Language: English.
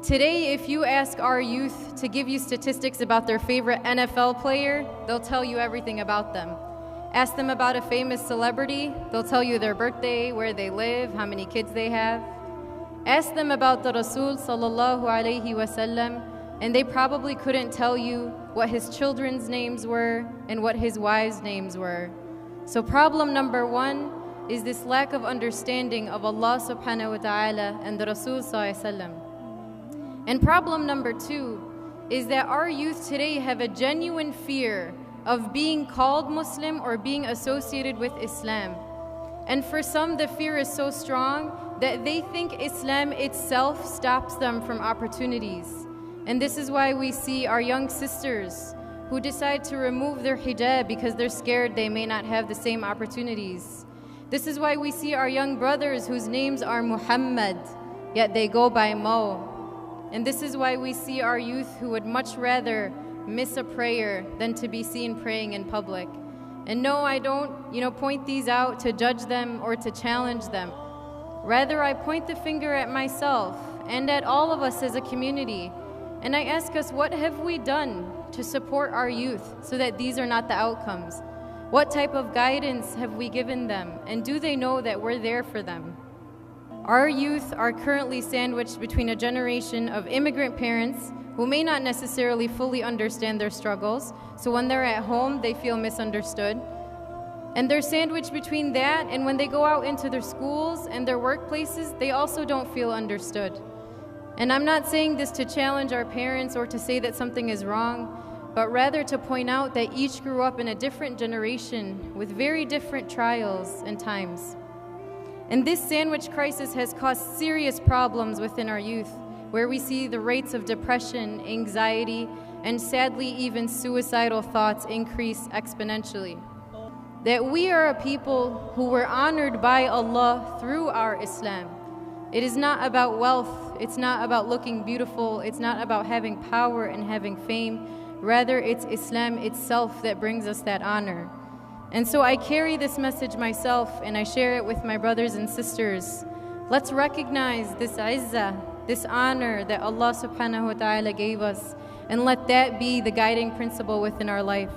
Today, if you ask our youth to give you statistics about their favorite NFL player, they'll tell you everything about them. Ask them about a famous celebrity, they'll tell you their birthday, where they live, how many kids they have. Ask them about the Rasul sallallahu alayhi wasallam, and they probably couldn't tell you what his children's names were and what his wives' names were. So problem number one is this lack of understanding of Allah subhanahu wa ta'ala and the Rasul sallallahu alayhi wasallam. And problem number two is that our youth today have a genuine fear of being called Muslim or being associated with Islam. And for some, the fear is so strong that they think Islam itself stops them from opportunities. And this is why we see our young sisters who decide to remove their hijab because they're scared they may not have the same opportunities. This is why we see our young brothers whose names are Muhammad, yet they go by Mo. And this is why we see our youth who would much rather miss a prayer than to be seen praying in public. And no, I don't, point these out to judge them or to challenge them. Rather, I point the finger at myself and at all of us as a community. And I ask us, what have we done to support our youth so that these are not the outcomes? What type of guidance have we given them? And do they know that we're there for them? Our youth are currently sandwiched between a generation of immigrant parents who may not necessarily fully understand their struggles, so when they're at home, they feel misunderstood. And they're sandwiched between that and when they go out into their schools and their workplaces, they also don't feel understood. And I'm not saying this to challenge our parents or to say that something is wrong, but rather to point out that each grew up in a different generation with very different trials and times. And this sandwich crisis has caused serious problems within our youth, where we see the rates of depression, anxiety, and sadly even suicidal thoughts increase exponentially. That we are a people who were honored by Allah through our Islam. It is not about wealth, it's not about looking beautiful, it's not about having power and having fame. Rather, it's Islam itself that brings us that honor. And so I carry this message myself and I share it with my brothers and sisters. Let's recognize this izzah, this honor that Allah subhanahu wa ta'ala gave us, and let that be the guiding principle within our life.